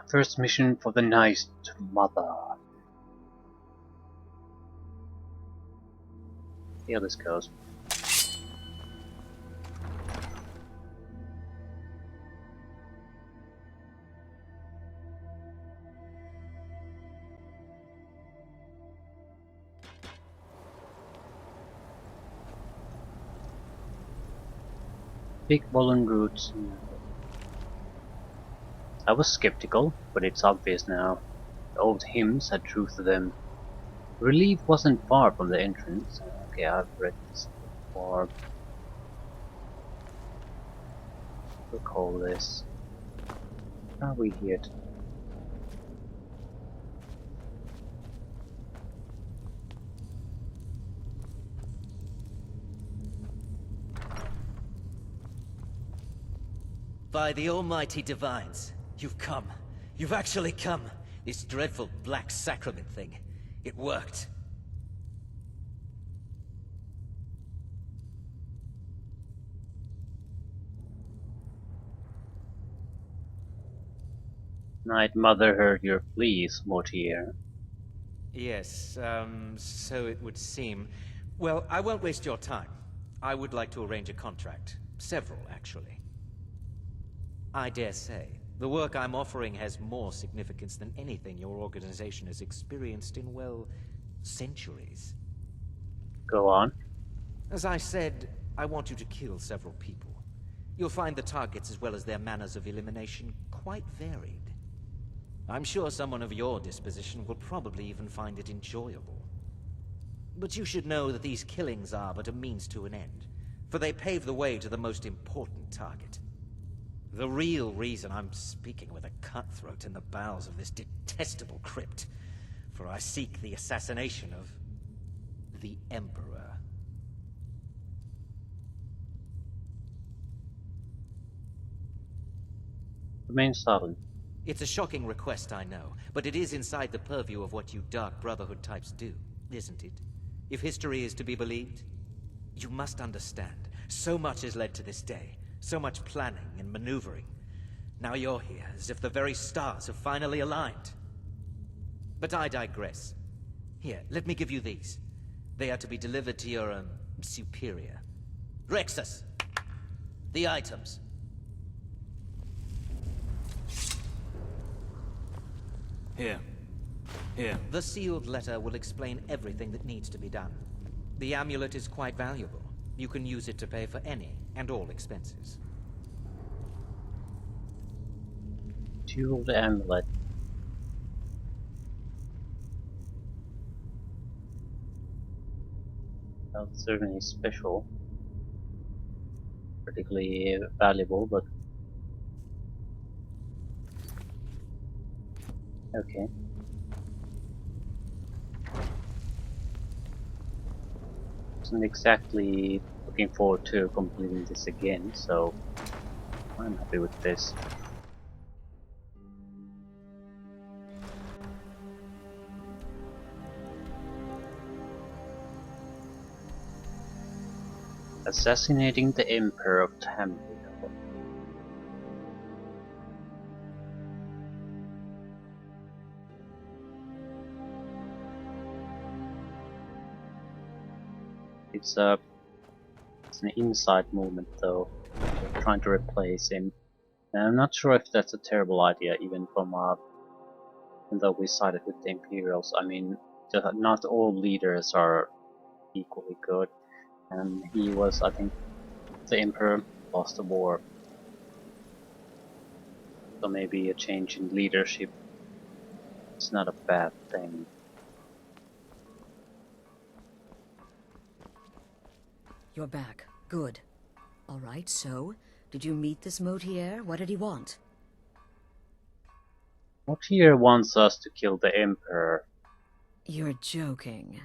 First mission for the night, mother. See how this goes. Big Bollen roots. I was skeptical, but it's obvious now. The old hymns had truth to them. Relief wasn't far from the entrance. Okay, I've read this before. Recall this. Are we here? By the almighty divines, you've come. You've actually come. This dreadful black sacrament thing. It worked. Night Mother heard your pleas, Mortier. Yes, so it would seem. Well, I won't waste your time. I would like to arrange a contract. Several, actually. I dare say, the work I'm offering has more significance than anything your organization has experienced in, well, centuries. Go on. As I said, I want you to kill several people. You'll find the targets as well as their manners of elimination quite varied. I'm sure someone of your disposition will probably even find it enjoyable. But you should know that these killings are but a means to an end, for they pave the way to the most important target. The real reason I'm speaking with a cutthroat in the bowels of this detestable crypt, for I seek the assassination of the Emperor. Remain silent. It's a shocking request, I know, but it is inside the purview of what you Dark Brotherhood types do, isn't it? If history is to be believed, you must understand, so much has led to this day, so much planning and maneuvering. Now you're here, as if the very stars have finally aligned. But I digress. Here, let me give you these. They are to be delivered to your, superior. Rexus! The items. Here. Here. The sealed letter will explain everything that needs to be done. The amulet is quite valuable. You can use it to pay for any and all expenses. Jeweled amulet. Well, certainly special. Particularly valuable, but okay. Wasn't exactly looking forward to completing this again, so I'm happy with this. Assassinating the Emperor of Tamriel. It's an inside movement though. They're trying to replace him. And I'm not sure if that's a terrible idea, even from even though we sided with the Imperials. I mean, not all leaders are equally good. And he was, I think, the Emperor lost the war. So maybe a change in leadership is not a bad thing. You're back. Good. All right, so, did you meet this Motier? What did he want? Mortier wants us to kill the Emperor. You're joking.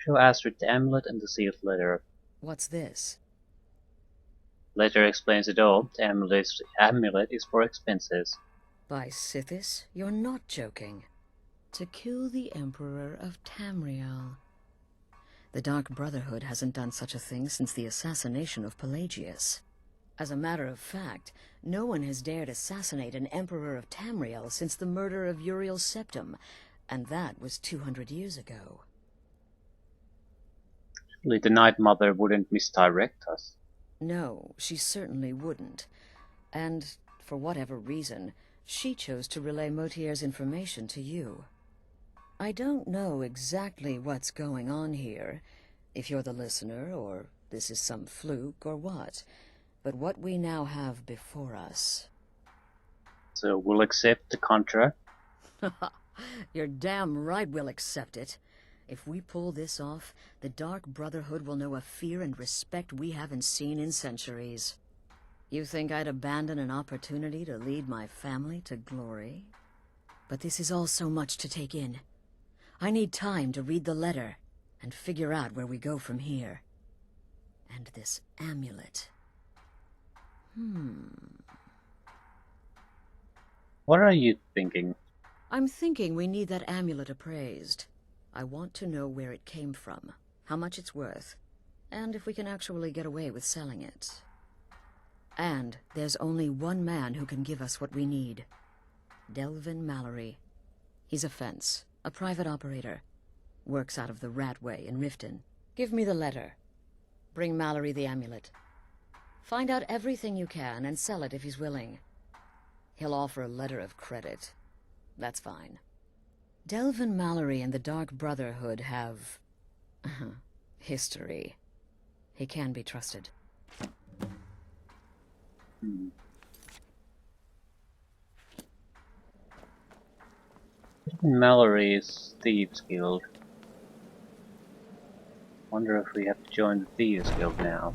Show Astrid the amulet and the sealed letter. What's this? Letter explains it all. The amulet is for expenses. By Sithis, you're not joking. To kill the Emperor of Tamriel. The Dark Brotherhood hasn't done such a thing since the assassination of Pelagius. As a matter of fact, no one has dared assassinate an emperor of Tamriel since the murder of Uriel Septim, and that was 200 years ago. Surely the Night Mother wouldn't misdirect us. No, she certainly wouldn't. And, for whatever reason, she chose to relay Motier's information to you. I don't know exactly what's going on here, if you're the listener, or this is some fluke, or what. But what we now have before us... So we'll accept the contract. You're damn right we'll accept it. If we pull this off, the Dark Brotherhood will know a fear and respect we haven't seen in centuries. You think I'd abandon an opportunity to lead my family to glory? But this is all so much to take in. I need time to read the letter and figure out where we go from here. And this amulet... What are you thinking? I'm thinking we need that amulet appraised. I want to know where it came from, how much it's worth, and if we can actually get away with selling it. And there's only one man who can give us what we need. Delvin Mallory. He's a fence, a private operator. Works out of the Ratway in Riften. Give me the letter. Bring Mallory the amulet. Find out everything you can and sell it if he's willing. He'll offer a letter of credit. That's fine. Delvin Mallory and the Dark Brotherhood have... history. He can be trusted. Mallory's Thieves Guild. Wonder if we have to join the Thieves Guild now.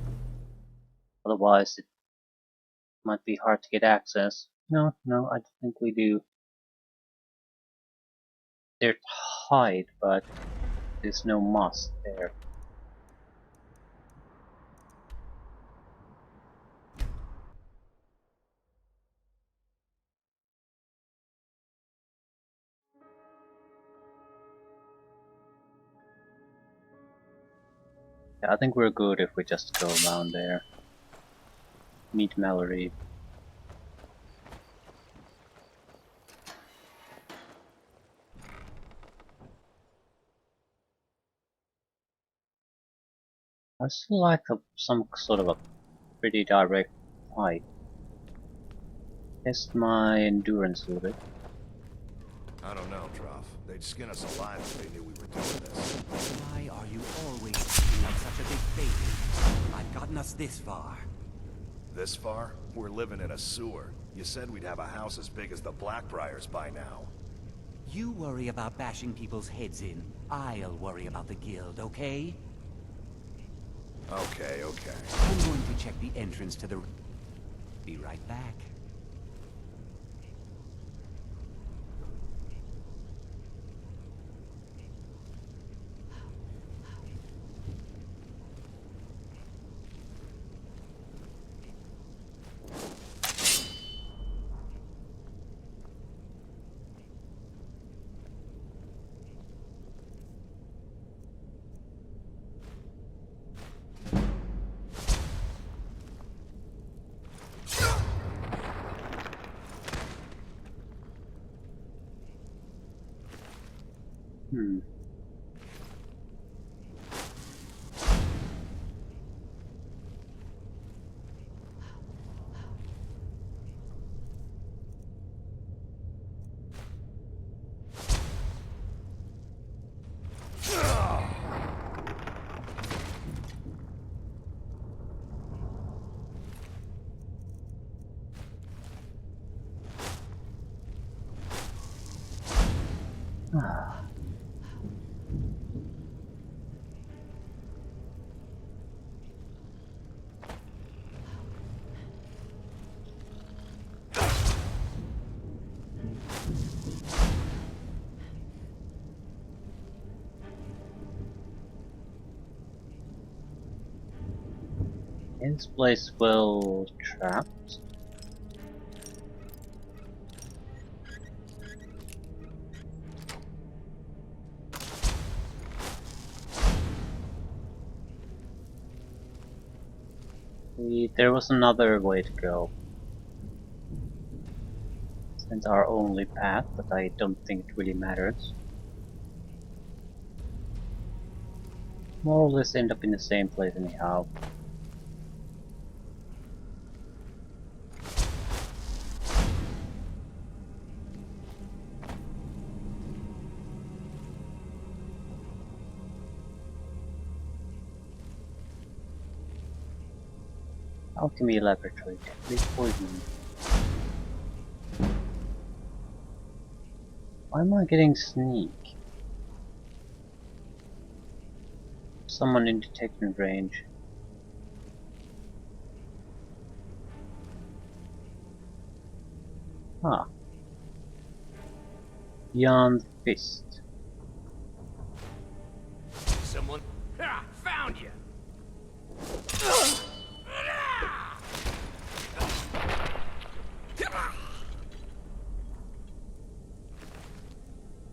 Otherwise it might be hard to get access. No, I don't think we do. They're tied, but there's no must there. Yeah, I think we're good if we just go around there. Meet Mallory. I still like some sort of a pretty direct fight. Test my endurance a little bit. I don't know, Droff. They'd skin us alive if they knew we were doing this. Why are you always acting like such a big baby? I've gotten us this far. This far? We're living in a sewer. You said we'd have a house as big as the Blackbriars by now. You worry about bashing people's heads in. I'll worry about the guild, okay? Okay. I'm going to check the entrance to the... Be right back. Is this place well trapped? There was another way to go. It's our only path, but I don't think it really matters. More or less end up in the same place anyhow. Alchemy laboratory, deadly poison. Why am I getting sneak? Someone in detection range. Ah. Beyond fist. Someone... Ha! Found you!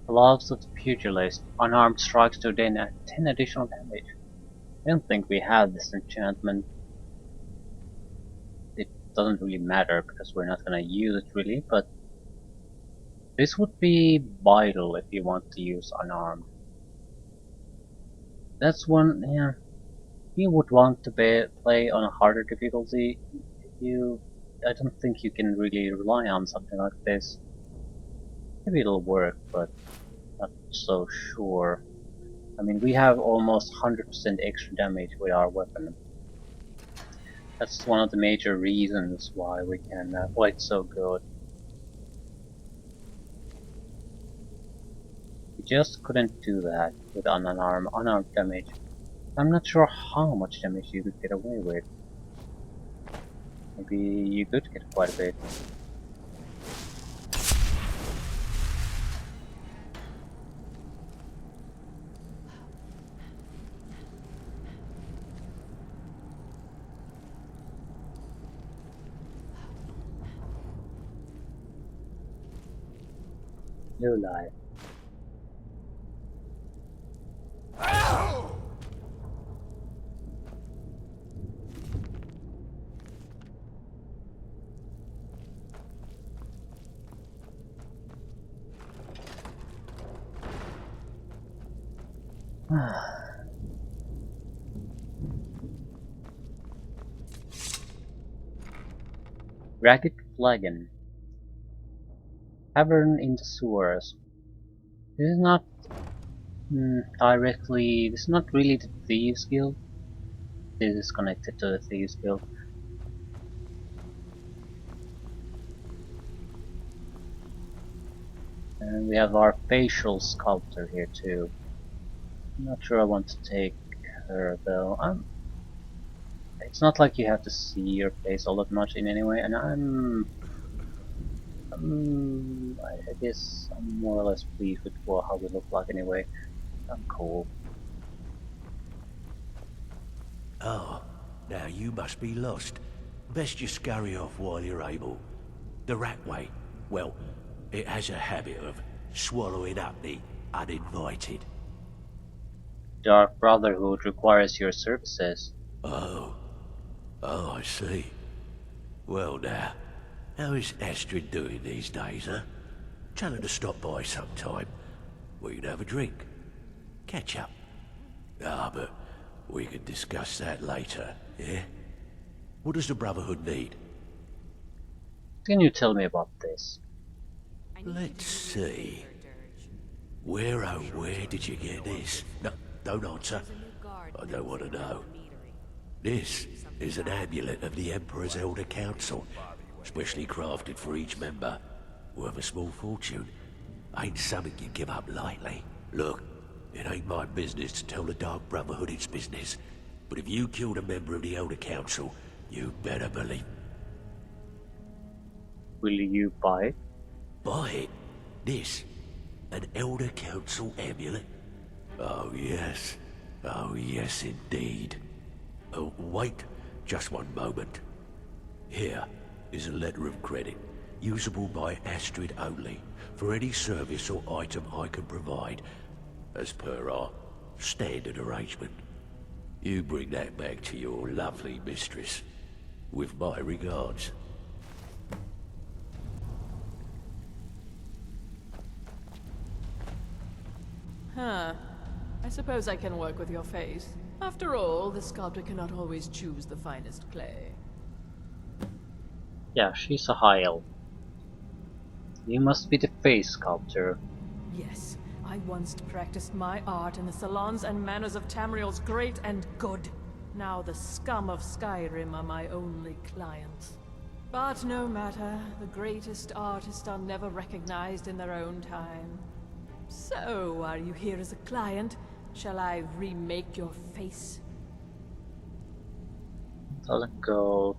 Gloves of the pugilist. Unarmed strikes to gain 10 additional damage. I don't think we have this enchantment. It doesn't really matter because we're not gonna use it really, but this would be vital if you want to use unarmed. That's one, yeah. You would want to play on a harder difficulty. I don't think you can really rely on something like this. Maybe it'll work, but not so sure. I mean, we have almost 100% extra damage with our weapon. That's one of the major reasons why we can fight so good. We just couldn't do that with unarmed damage. I'm not sure how much damage you could get away with. Maybe you could get quite a bit. No life. Ragged Flagon. Cavern in the sewers. This is not directly. This is not really the Thieves Guild. This is connected to the Thieves Guild. And we have our facial sculptor here too. I'm not sure I want to take her though. It's not like you have to see your face all that much in any way, and I guess I'm more or less pleased with how we look like anyway. I'm cool. Oh, now you must be lost. Best you scurry off while you're able. The Ratway, well, it has a habit of swallowing up the uninvited. Dark Brotherhood requires your services. Oh, I see. Well now, how is Astrid doing these days, huh? Tell her to stop by sometime. We can have a drink. Catch up. Ah, but we can discuss that later, yeah? What does the Brotherhood need? Can you tell me about this? Let's see. Where did you get this? No, don't answer. I don't want to know. This is an amulet of the Emperor's Elder Council, specially crafted for each member, worth a small fortune. Ain't something you give up lightly. Look, it ain't my business to tell the Dark Brotherhood its business, but if you killed a member of the Elder Council, you better believe. Will you buy it? Buy it? This? An Elder Council amulet? Oh yes. Oh yes indeed. Oh, wait just one moment. Here is a letter of credit, usable by Astrid only, for any service or item I can provide, as per our standard arrangement. You bring that back to your lovely mistress. With my regards. Huh. I suppose I can work with your face. After all, the sculptor cannot always choose the finest clay. Yeah, she's a high elf. You must be the face sculptor. Yes, I once practiced my art in the salons and manners of Tamriel's great and good. Now the scum of Skyrim are my only clients. But no matter, the greatest artists are never recognized in their own time. So, are you here as a client? Shall I remake your face? Doesn't go.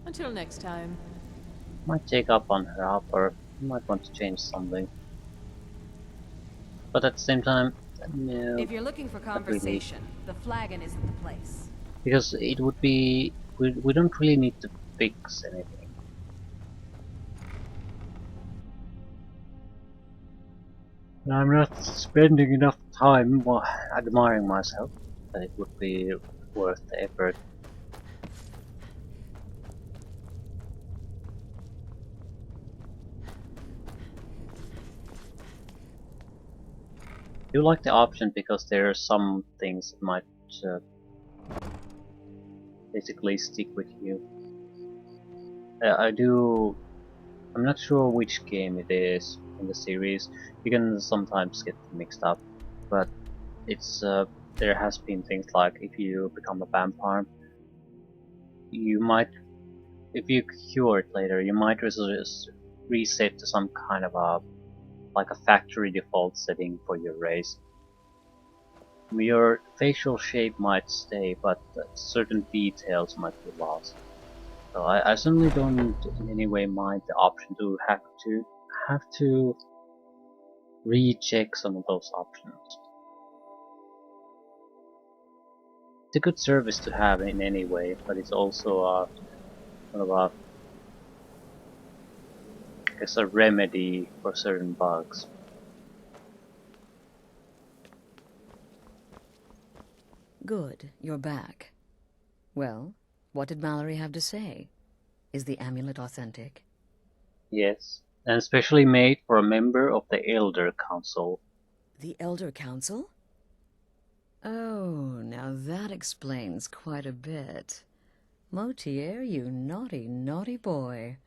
Until next time. Might take up on her offer. Might want to change something. But at the same time, no, If you're looking for not really. conversation, the flagon isn't the place. Because it would be... We don't really need to fix anything. I'm not spending enough time admiring myself that it would be worth the effort. I do like the option because there are some things that might basically stick with you. I'm not sure which game it is in the series. You can sometimes get them mixed up, but it's there has been things like if you become a vampire, you might, if you cure it later, you might reset to some kind of a factory default setting for your race. Your facial shape might stay, but certain details might be lost. So I certainly don't in any way mind the option to have to recheck some of those options. It's a good service to have in any way, but it's also sort of I guess a remedy for certain bugs. Good, you're back. Well, what did Mallory have to say? Is the amulet authentic? Yes, and especially made for a member of the Elder Council. The Elder Council? Oh, now that explains quite a bit. Motier, you naughty, naughty boy.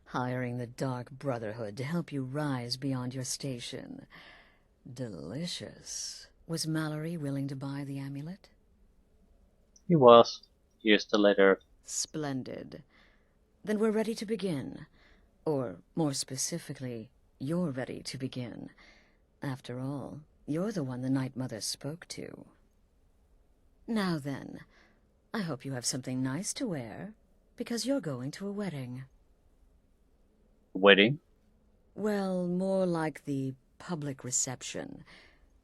Hiring the Dark Brotherhood to help you rise beyond your station. Delicious. Was Mallory willing to buy the amulet? He was. Here's the letter. Splendid. Then we're ready to begin. Or, more specifically, you're ready to begin. After all, you're the one the Night Mother spoke to. Now then, I hope you have something nice to wear, because you're going to a wedding. Wedding? Well, more like the public reception.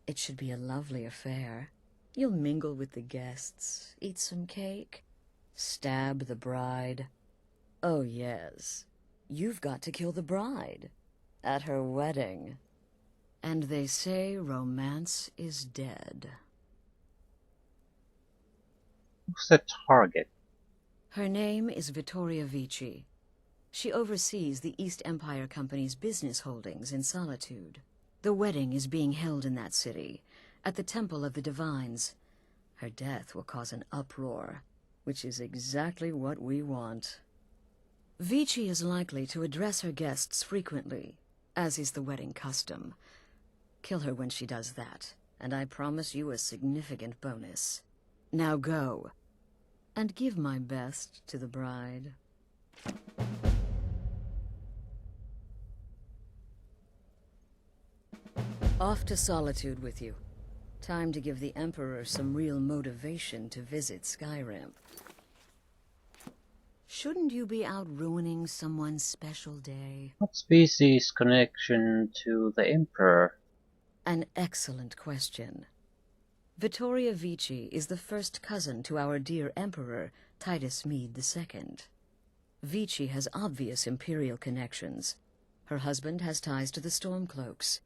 It should be a lovely affair. You'll mingle with the guests, eat some cake, stab the bride. Oh yes, you've got to kill the bride at her wedding. And they say romance is dead. Who's the target? Her name is Vittoria Vici. She oversees the East Empire Company's business holdings in Solitude. The wedding is being held in that city, at the Temple of the Divines. Her death will cause an uproar, which is exactly what we want. Vici is likely to address her guests frequently, as is the wedding custom. Kill her when she does that, and I promise you a significant bonus. Now go, and give my best to the bride. Off to Solitude with you. Time to give the Emperor some real motivation to visit Skyrim. Shouldn't you be out ruining someone's special day? What species connection to the Emperor? An excellent question. Vittoria Vici is the first cousin to our dear Emperor, Titus Mede II. Vici has obvious imperial connections. Her husband has ties to the Stormcloaks.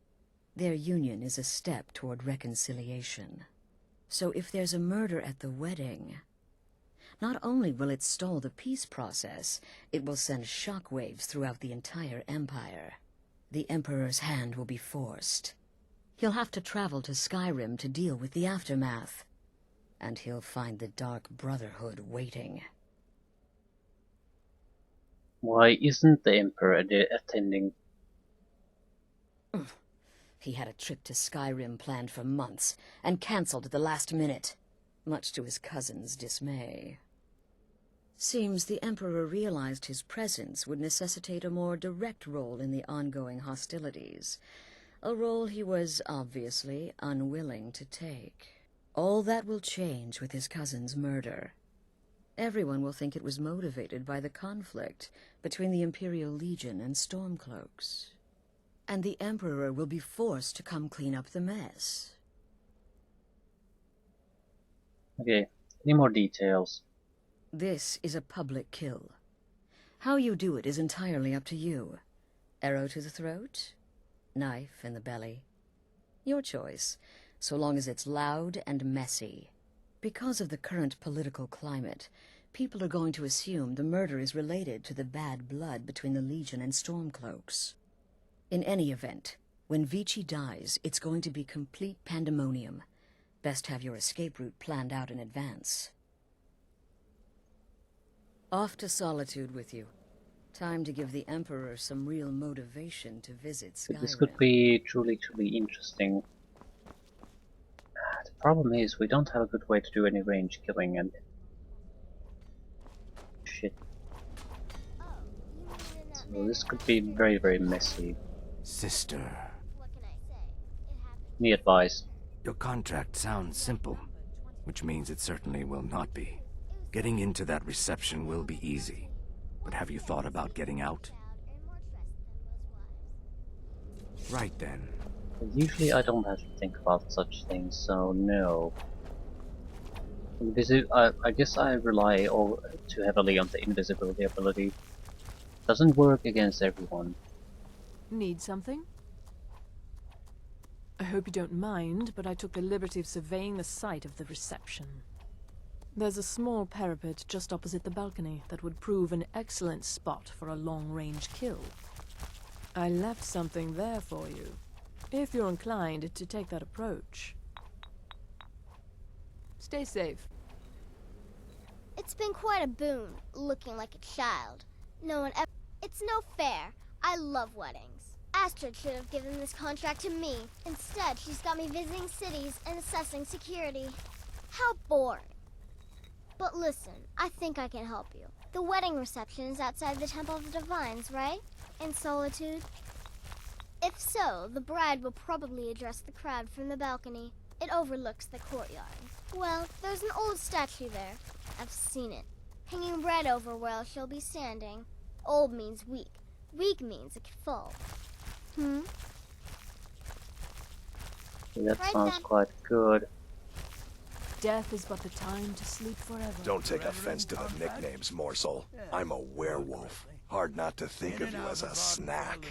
Their union is a step toward reconciliation. So if there's a murder at the wedding, not only will it stall the peace process, it will send shockwaves throughout the entire empire. The Emperor's hand will be forced. He'll have to travel to Skyrim to deal with the aftermath. And he'll find the Dark Brotherhood waiting. Why isn't the Emperor attending? He had a trip to Skyrim planned for months, and cancelled at the last minute, much to his cousin's dismay. Seems the Emperor realized his presence would necessitate a more direct role in the ongoing hostilities, a role he was obviously unwilling to take. All that will change with his cousin's murder. Everyone will think it was motivated by the conflict between the Imperial Legion and Stormcloaks. And the Emperor will be forced to come clean up the mess. Okay, any more details? This is a public kill. How you do it is entirely up to you. Arrow to the throat? Knife in the belly? Your choice, so long as it's loud and messy. Because of the current political climate, people are going to assume the murder is related to the bad blood between the Legion and Stormcloaks. In any event, when Vici dies, it's going to be complete pandemonium. Best have your escape route planned out in advance. Off to Solitude with you. Time to give the Emperor some real motivation to visit Skyrim. This could be truly interesting. The problem is we don't have a good way to do any range killing and shit. So this could be very messy. Sister, Any advice? your contract sounds simple, which means it certainly will not be. Getting into that reception will be easy, but have you thought about getting out? Right then. Usually I don't have to think about such things, so no. I guess I rely all too heavily on the invisibility ability. Doesn't work against everyone. Need something? I hope you don't mind, but I took the liberty of surveying the site of the reception. There's a small parapet just opposite the balcony that would prove an excellent spot for a long-range kill. I left something there for you, if you're inclined to take that approach. Stay safe. It's been quite a boon, looking like a child. No one ever... It's no fair. I love weddings. Astrid should have given this contract to me. Instead, she's got me visiting cities and assessing security. How boring. But listen, I think I can help you. The wedding reception is outside the Temple of the Divines, right? In Solitude? If so, the bride will probably address the crowd from the balcony. It overlooks the courtyard. Well, there's an old statue there. I've seen it. Hanging right over where she'll be standing. Old means weak. Weak means it could fall. That Right sounds then. quite good. Death is but the time to sleep forever. Don't take offense to the nicknames, Morsel. I'm a werewolf. Hard not to think of you as a snack.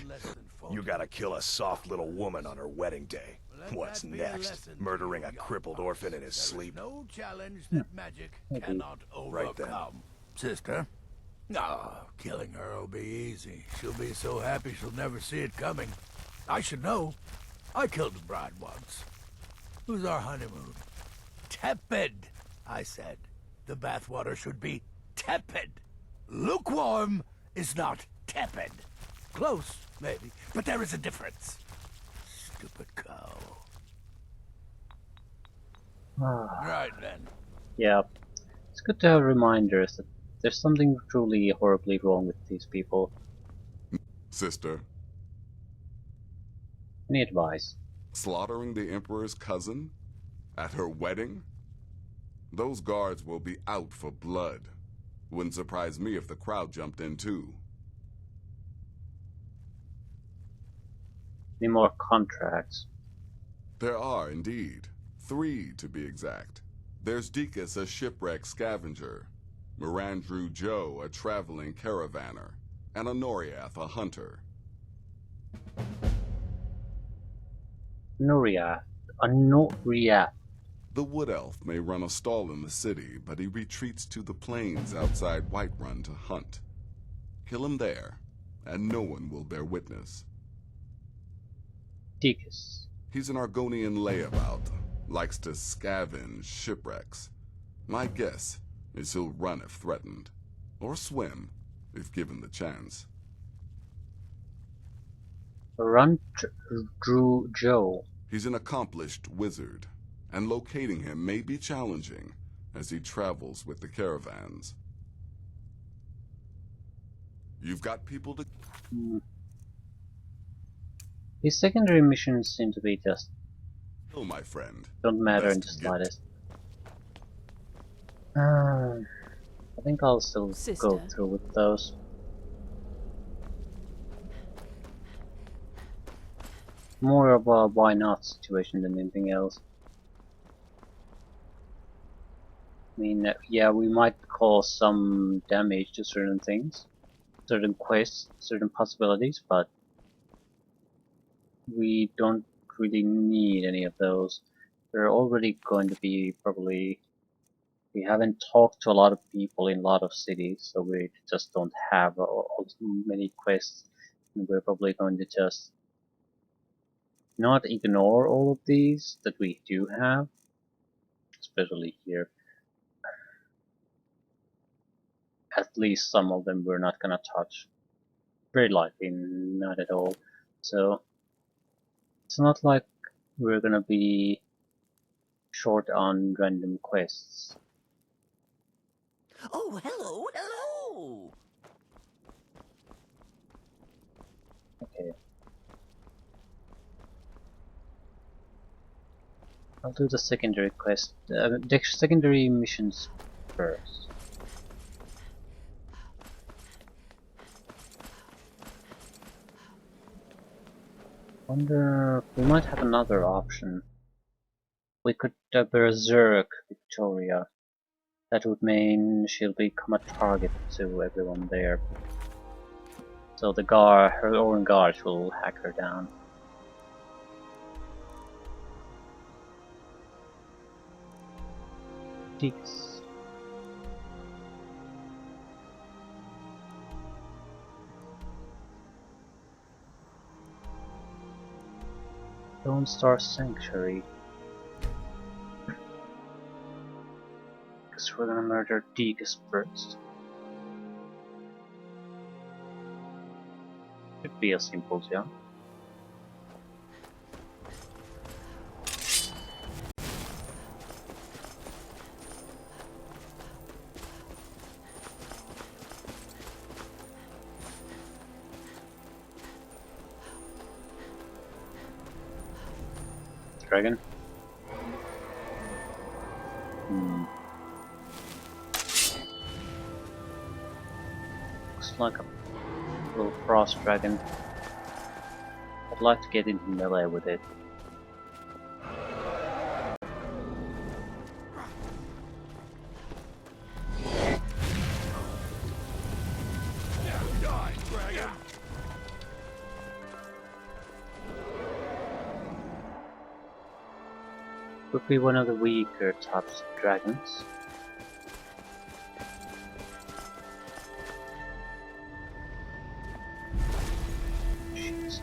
You gotta kill a soft little woman on her wedding day. What's next? Murdering a crippled orphan in his sleep? No challenge that magic cannot Right then. overcome. Sister? Ah, killing her will be easy. She'll be so happy she'll never see it coming. I should know. I killed a bride once. Who's our honeymoon? Tepid, I said. The bathwater should be tepid. Lukewarm is not tepid. Close, maybe, but there is a difference. Stupid cow. Right then. Yeah, it's good to have reminders that there's something truly horribly wrong with these people. Sister, Any advice? slaughtering the Emperor's cousin? At her wedding? Those guards will be out for blood. Wouldn't surprise me if the crowd jumped in too. Any more contracts? There are, indeed. 3, to be exact. There's Deacus, a shipwreck scavenger. Mirandru Joe, a traveling caravaner. And Honoriath, a hunter. Noria. Noria. The Wood Elf may run a stall in the city, but he retreats to the plains outside Whiterun to hunt. Kill him there, and no one will bear witness. Ticus. He's an Argonian layabout, likes to scavenge shipwrecks. My guess is he'll run if threatened, or swim if given the chance. Run Drew Joe. He's an accomplished wizard, and locating him may be challenging as he travels with the caravans. You've got people to... His secondary missions seem to be just... Oh, my friend. Don't matter in the slightest. I think I'll still go through with those. More of a why not situation than anything else. I mean, yeah, we might cause some damage to certain things, certain quests, certain possibilities, but we don't really need any of those. We're already going to be probably... We haven't talked to a lot of people in a lot of cities, so we just don't have many quests, and we're probably going to just not ignore all of these that we do have, especially here. At least some of them we're not gonna touch. Very likely not at all. So it's not like we're gonna be short on random quests. Oh, hello, hello! Okay. I'll do the secondary quest, the secondary missions first. Wonder, we might have another option. We could berserk Victoria. That would mean she'll become a target to everyone there. So the guard, her own guards will hack her down. Jeez. Lone Star Sanctuary. Guess we're gonna murder Degas first. Could be a simple job. Dragon. Looks like a little frost dragon. I'd like to get into melee with it. Could be one of the weaker types of dragons. Jeez.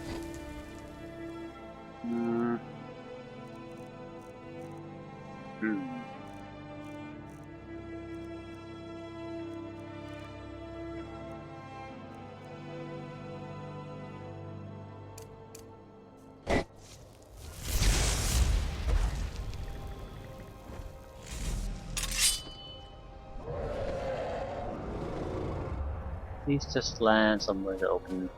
Please just land somewhere in the open.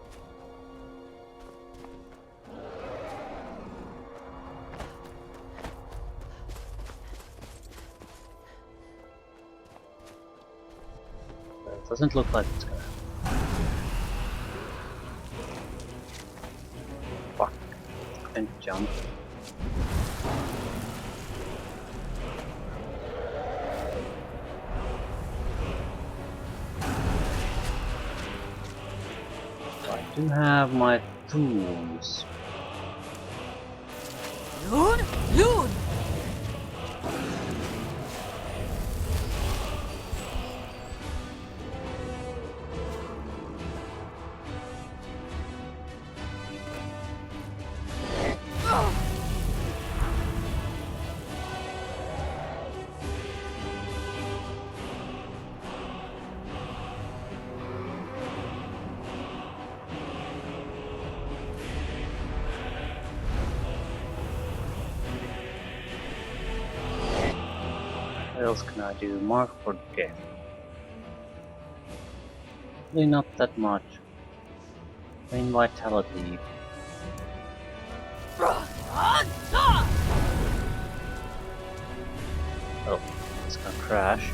It doesn't look like it's gonna happen. Fuck. And jump. I do have my tools. Lord? Lord! What else can I do? Mark for death. Really not that much. Main vitality. Oh, it's gonna crash.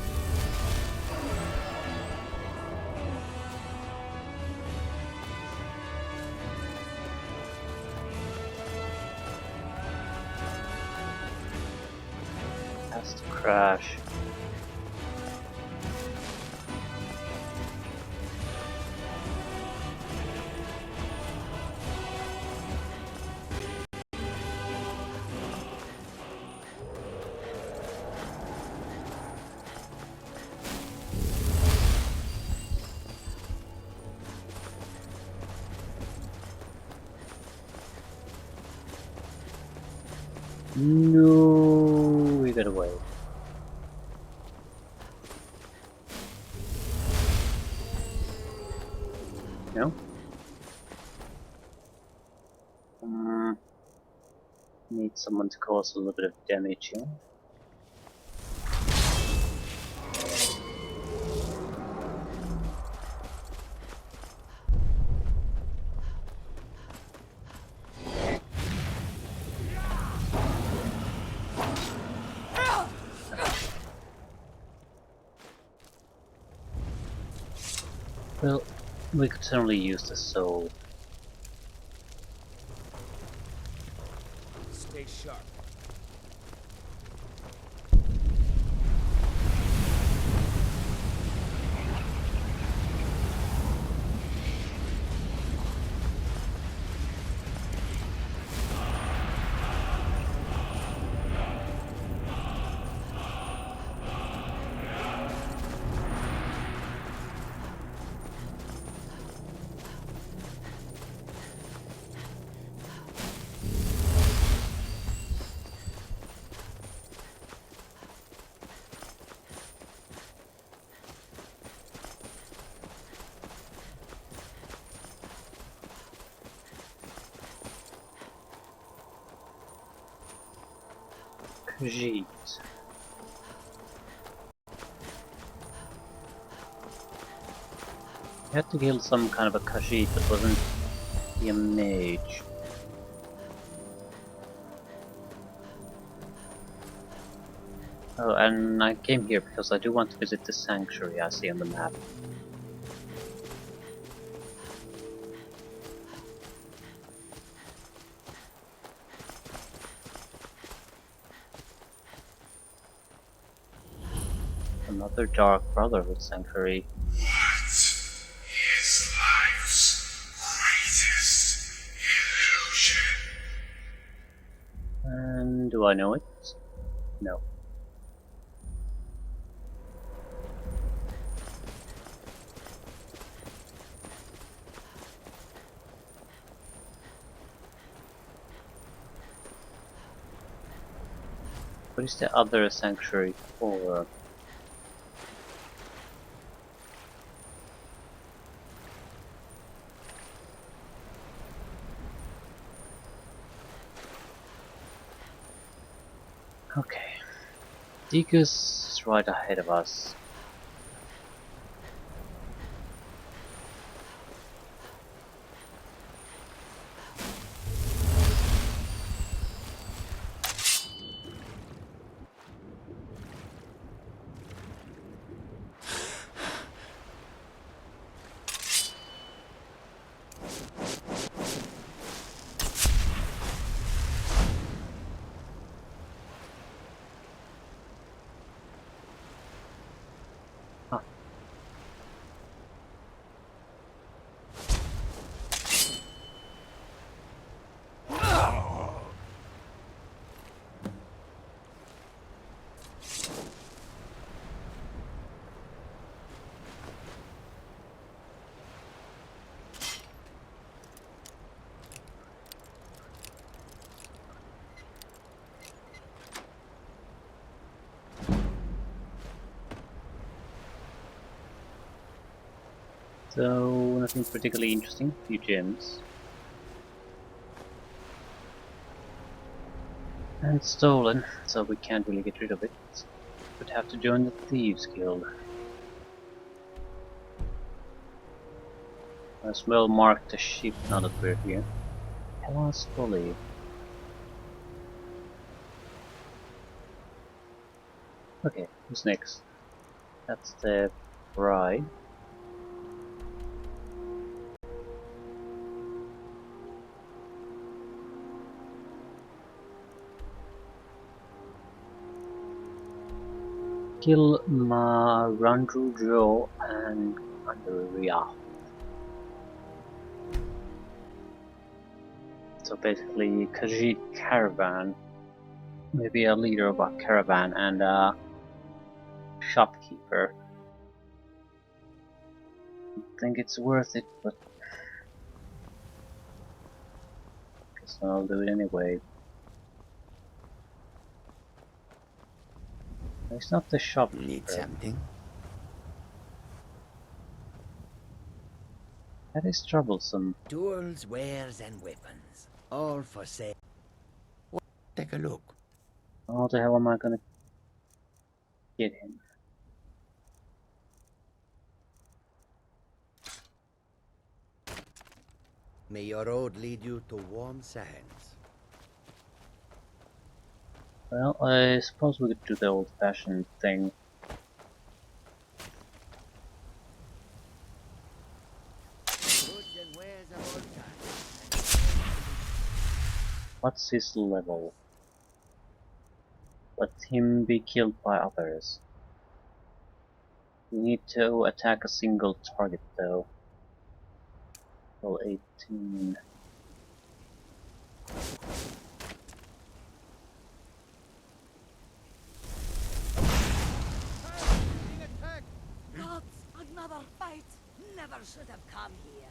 Has to crash. No, we got away. No? Need someone to cause a little bit of damage here. Well, we could certainly use the soul. Stay sharp. Jeez. I had to kill some kind of a Khajiit that wasn't the mage. Oh, and I came here because I do want to visit the sanctuary I see on the map. Another Dark Brotherhood sanctuary. What is life's greatest illusion? And do I know it? No. What is the other sanctuary for? Okay. Degus is right ahead of us. Huh. So, nothing particularly interesting. A few gems. And stolen, so we can't really get rid of it. Would have to join the Thieves Guild. As well mark the ship now that we're here. Helen's Folly. Okay, who's next? That's the bride. Kill Marandru Joe and Andrea. So basically, Khajiit caravan, maybe a leader of a caravan and a shopkeeper. I think it's worth it, but guess I'll do it anyway. It's not the shopkeeper. Need something? That is troublesome. Tools, wares, and weapons. All for sale. Take a look. How the hell am I gonna get him? May your road lead you to warm sands. Well, I suppose we could do the old-fashioned thing. Goods and wares of all kinds. What's his level? Let him be killed by others. We need to attack a single target though. Level 18. Gods, another fight! Never should have come here.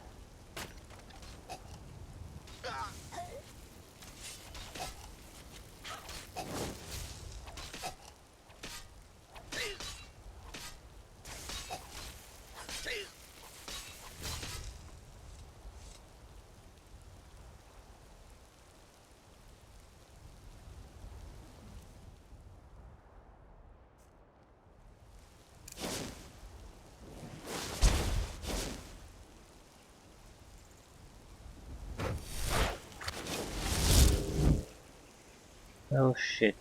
Oh shit.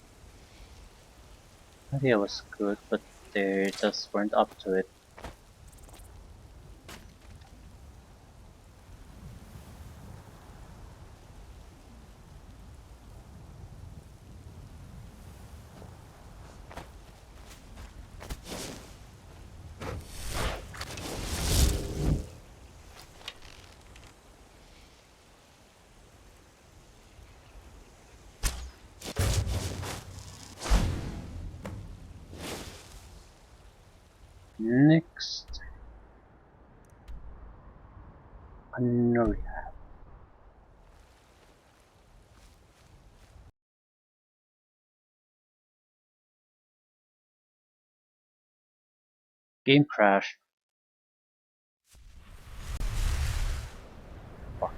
Idea was good, but they just weren't up to it. Next, Anoria. Game crash. Fuck.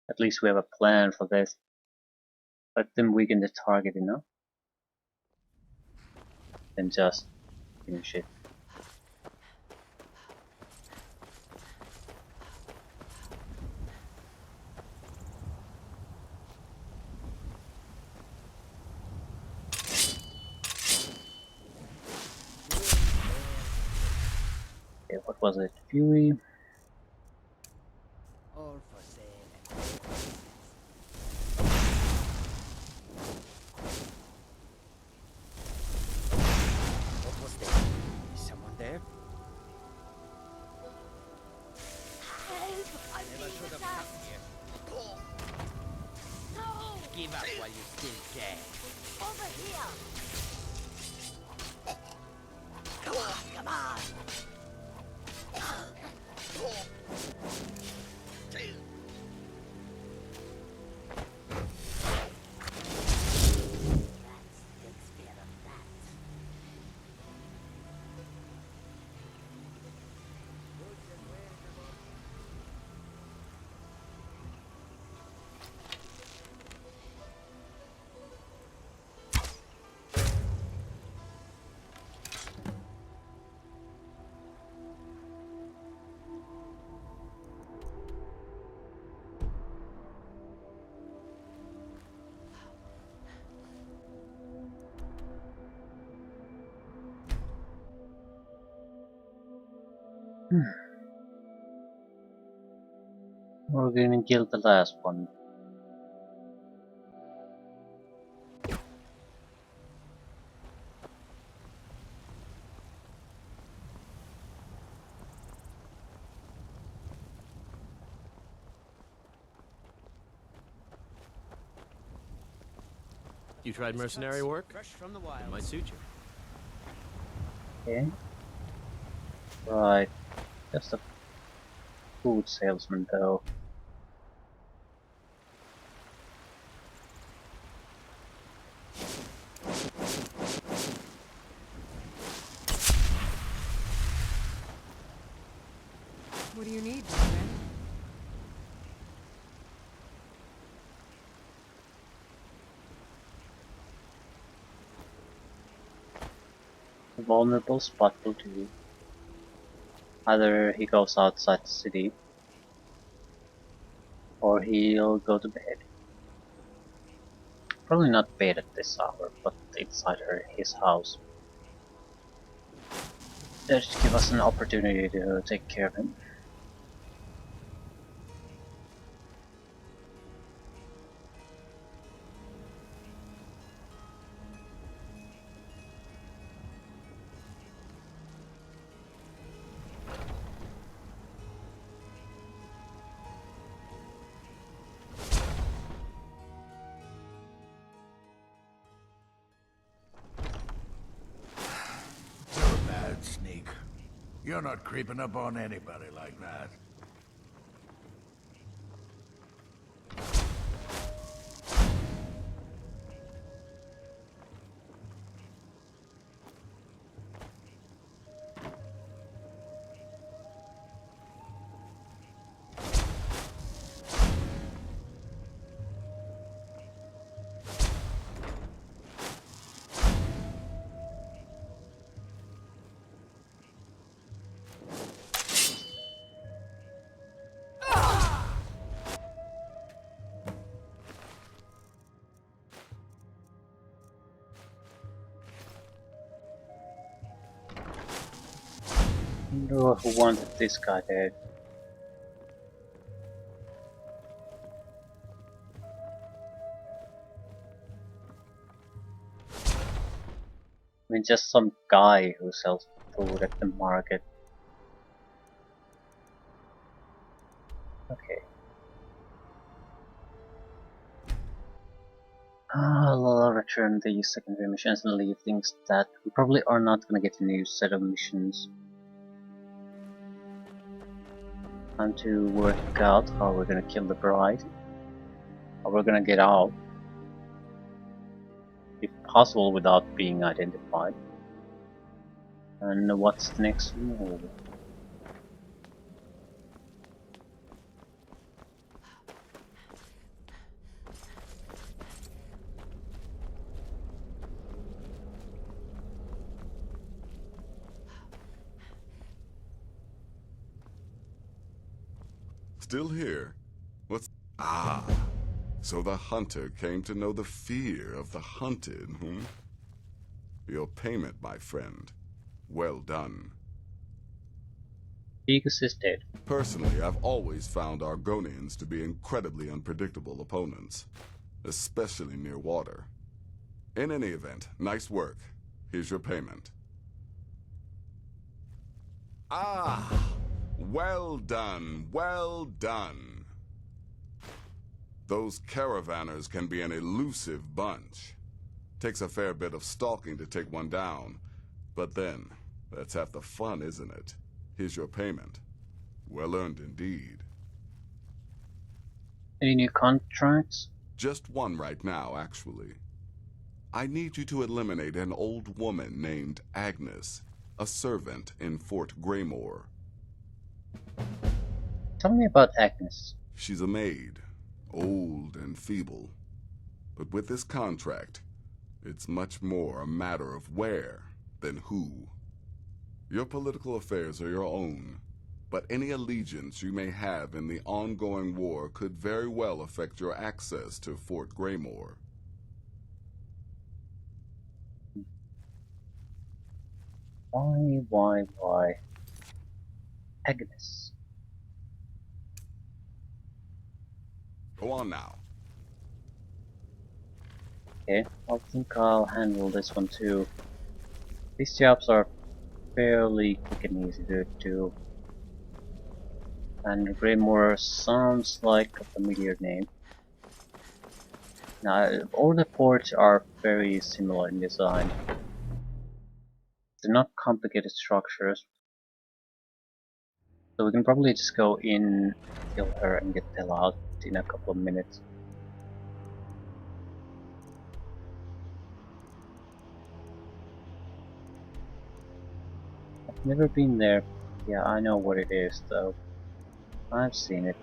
At least we have a plan for this. Let them weaken the target enough. Then just finish it. Okay, what was it? Fury? All for sale. What was that? Is someone there? Help! I'm Never being should have attacked! come here. No! Give up while you still can. Over here! Come on! That takes care of that. We're gonna kill the last one. You tried mercenary work? Fresh from the wild. Might suit you. Okay. Right. Just a food salesman though. What do you need, my friend? A vulnerable spot will do. Either he goes outside the city, or he'll go to bed. Probably not bed at this hour, but inside his house. That should give us an opportunity to take care of him. You're a bad sneak. You're not creeping up on anybody like that. I wonder who wanted this guy dead. I mean, just some guy who sells food at the market. Okay. I'll return the secondary missions and leave things that we probably are not gonna get a new set of missions. Time to work out how we're gonna kill the bride. How we're gonna get out. If possible without being identified. And what's the next move? Still here? What's... Ah, so the hunter came to know the fear of the hunted, hmm? Your payment, my friend. Well done. Vegas is dead. Personally, I've always found Argonians to be incredibly unpredictable opponents, especially near water. In any event, nice work. Here's your payment. Ah! Well done, well done. Those caravanners can be an elusive bunch. Takes a fair bit of stalking to take one down. But then, that's half the fun, isn't it? Here's your payment. Well earned indeed. Any new contracts? Just one right now, actually. I need you to eliminate an old woman named Agnes, a servant in Fort Greymore. Tell me about Agnes. She's a maid, old and feeble. But with this contract, it's much more a matter of where than who. Your political affairs are your own, but any allegiance you may have in the ongoing war could very well affect your access to Fort Greymore. Why? Agnes. Go on now. Okay, I think I'll handle this one too. These jobs are fairly quick and easy to do. And Greymoor sounds like a familiar name. Now, all the ports are very similar in design. They're not complicated structures. So we can probably just go in, kill her, and get the hell out in a couple of minutes. I've never been there. Yeah, I know what it is though. I've seen it.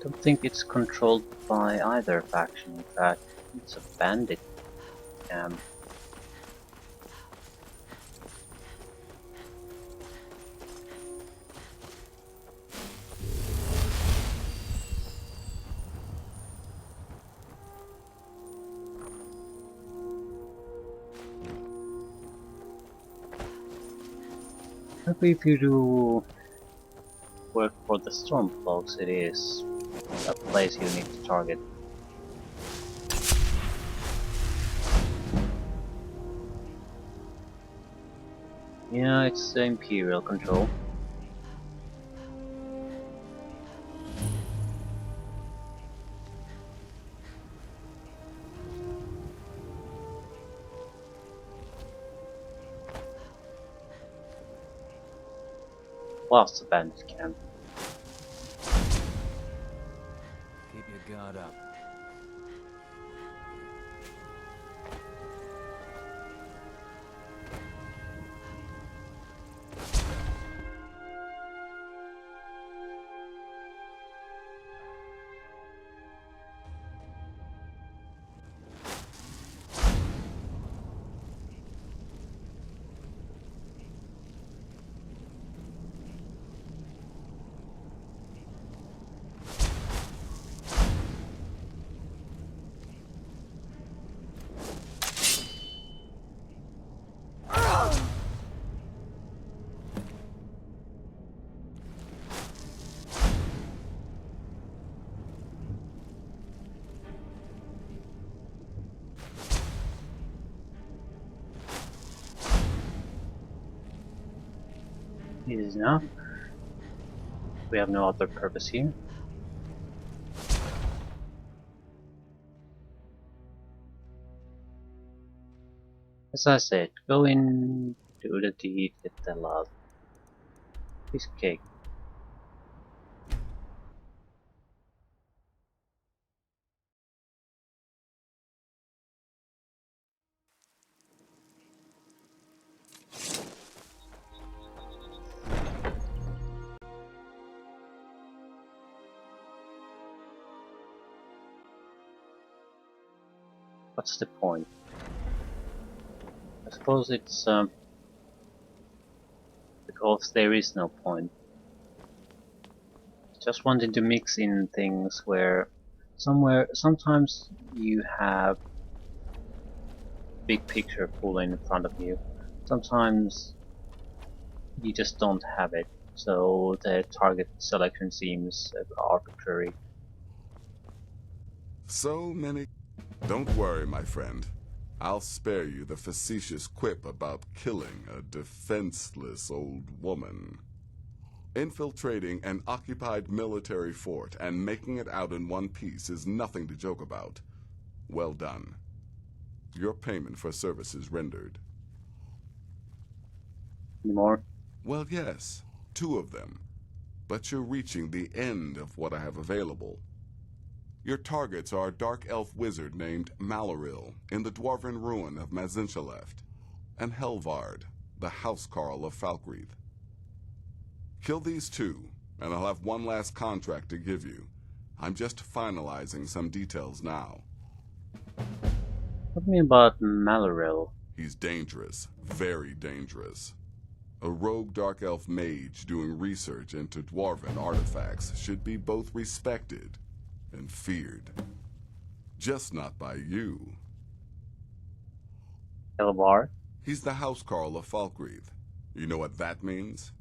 Don't think it's controlled by either faction, in fact. It's a bandit camp. Maybe if you do work for the Stormcloaks, it is a place you need to target. Yeah, it's the Imperial control. Lost the bandit camp. Keep your guard up. It is enough. We have no other purpose here. As I said, go in, do the deed, get the hell out. Piece of cake. What's the point? I suppose it's because there is no point. Just wanting to mix in things where sometimes you have big picture full in front of you. Sometimes you just don't have it, so the target selection seems arbitrary. So many... Don't worry, my friend. I'll spare you the facetious quip about killing a defenseless old woman. Infiltrating an occupied military fort and making it out in one piece is nothing to joke about. Well done. Your payment for services rendered. More? Well, yes. 2 of them. But you're reaching the end of what I have available. Your targets are a dark elf wizard named Maloril in the dwarven ruin of Mazinchaleft, and Helvard, the housecarl of Falkreath. Kill these 2, and I'll have one last contract to give you. I'm just finalizing some details now. What do you mean about Maloril? He's dangerous, very dangerous. A rogue dark elf mage doing research into dwarven artifacts should be both respected and feared. Just not by you. Elvar? He's the housecarl of Falkreath. You know what that means?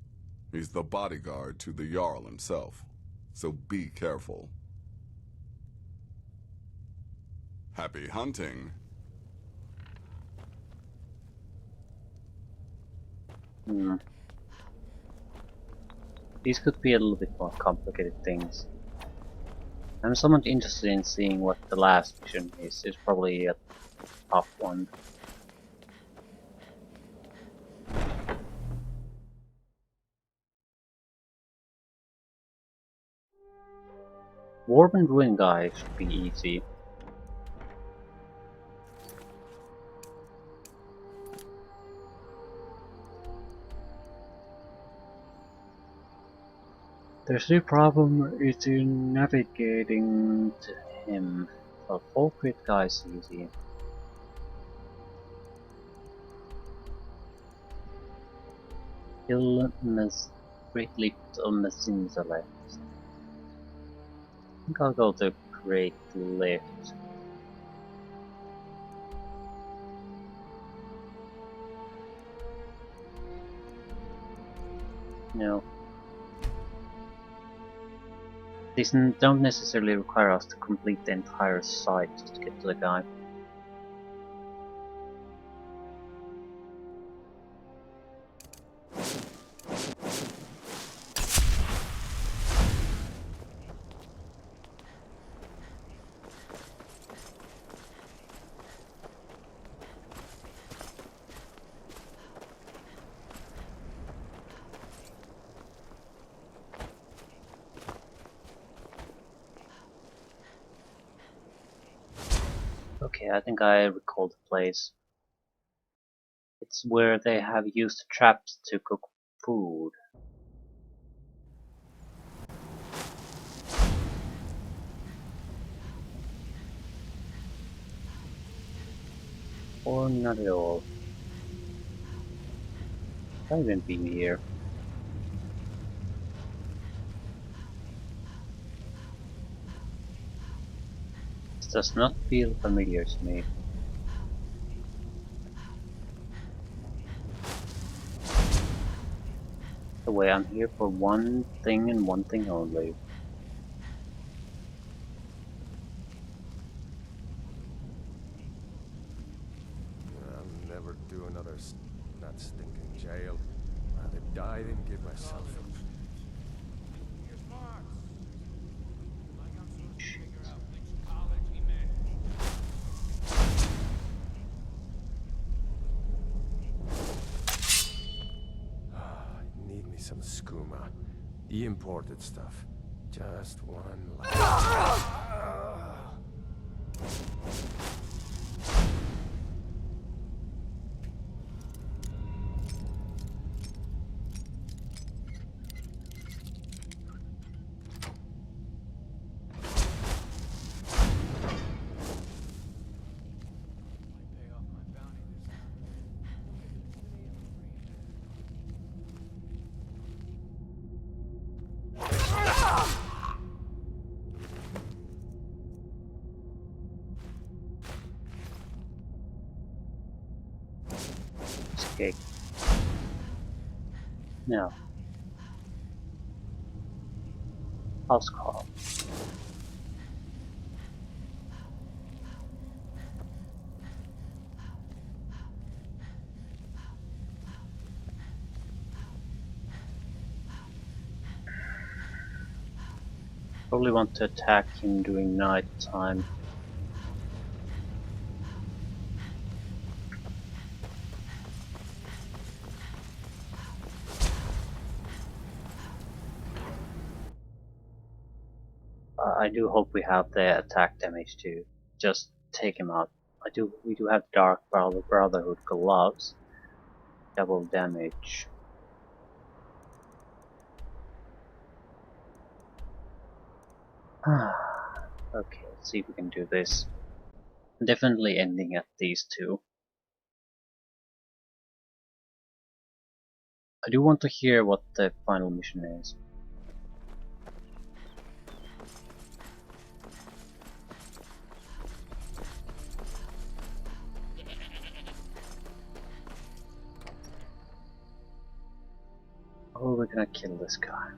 He's the bodyguard to the Jarl himself. So be careful. Happy hunting. These could be a little bit more complicated things. I'm somewhat interested in seeing what the last mission is. It's probably a tough one. Warp and Ruin guy should be easy. The only problem is in navigating to him. The Falkreath guy is easy. Illness Great Lift of Messinzalef. I think I'll go to Great Lift. No. These don't necessarily require us to complete the entire site just to get to the guy. Okay, I think I recall the place. It's where they have used traps to cook food. Or not at all. Can't even be here. This does not feel familiar to me. The way I'm here for one thing and one thing only. I'll never do another that stinking jail. Rather die than give myself up. Need me some skooma. The imported stuff. Just one last. Escape. No. House call. Probably want to attack him during night time. I do hope we have the attack damage to just take him out. We do have Dark Brotherhood gloves. Double damage. Okay, let's see if we can do this. Definitely ending at these two. I do want to hear what the final mission is. Oh, we're gonna kill this guy.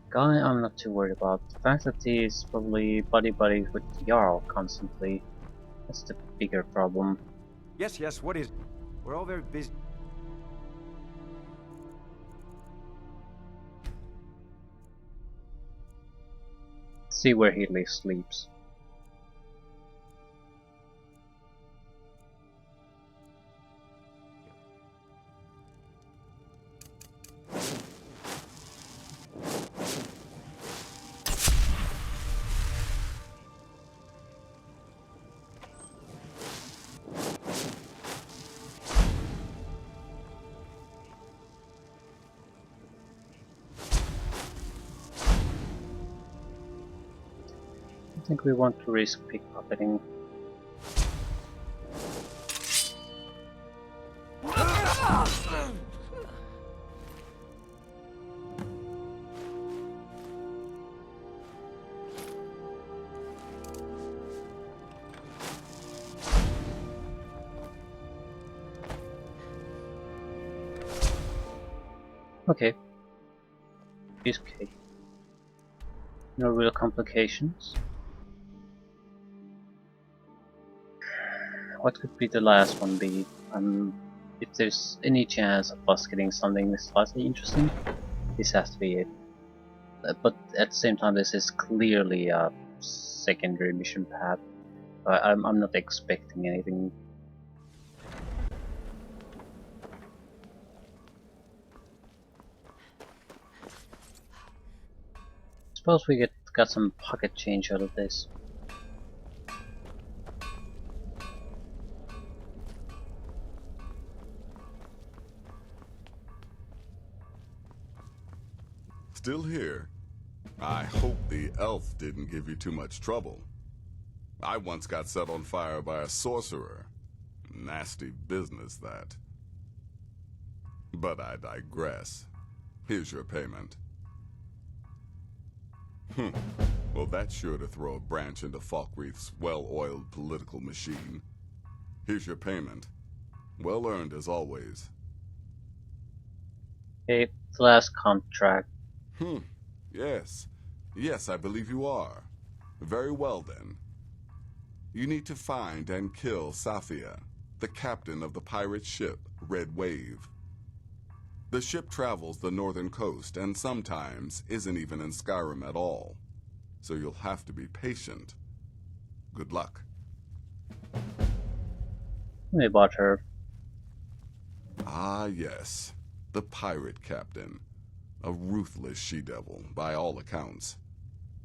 Guy I'm not too worried about. The fact that he's probably buddy-buddy with Jarl constantly. That's the bigger problem. Yes, yes, what is... We're all very busy. See where he sleeps. I think we want to risk pickpocketing. Okay. Piece of cake. No real complications. What could be the last one be? If there's any chance of us getting something slightly interesting, this has to be it. But at the same time, this is clearly a secondary mission path. I'm not expecting anything. Suppose we got some pocket change out of this. Still here? I hope the elf didn't give you too much trouble. I once got set on fire by a sorcerer. Nasty business, that. But I digress. Here's your payment. Well, that's sure to throw a branch into Falkreath's well-oiled political machine. Here's your payment. Well earned as always. Okay, the last contract. Yes. Yes, I believe you are. Very well then. You need to find and kill Safia, the captain of the pirate ship Red Wave. The ship travels the northern coast and sometimes isn't even in Skyrim at all. So you'll have to be patient. Good luck. Tell me about her. Ah, yes. The pirate captain. A ruthless she-devil, by all accounts.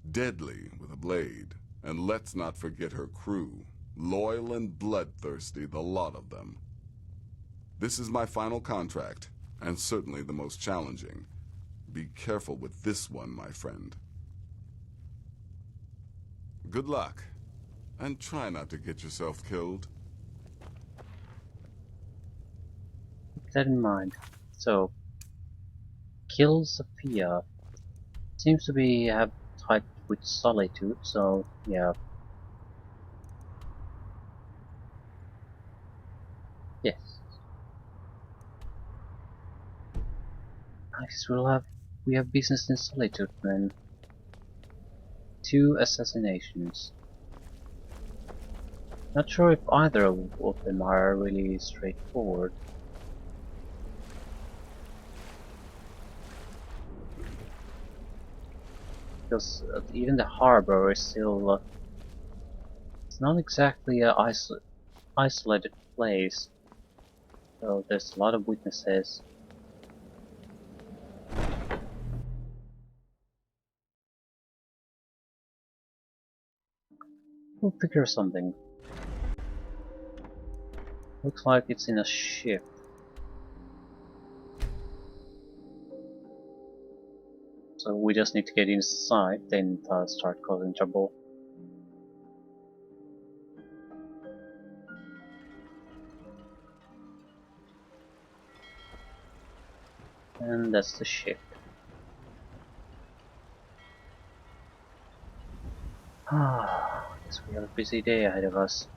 Deadly with a blade. And let's not forget her crew. Loyal and bloodthirsty, the lot of them. This is my final contract, and certainly the most challenging. Be careful with this one, my friend. Good luck, and try not to get yourself killed. Keep that in mind. So, kill Sophia. Seems to be have type with solitude, so yeah. Yes. Nice, we have business in solitude then. 2 assassinations. Not sure if either of them are really straightforward. Because even the harbor is still it's not exactly a isolated place, so there's a lot of witnesses. We'll figure something. Looks like it's in a ship. So we just need to get inside, then start causing trouble. And that's the ship. Ah, guess we have a busy day ahead of us.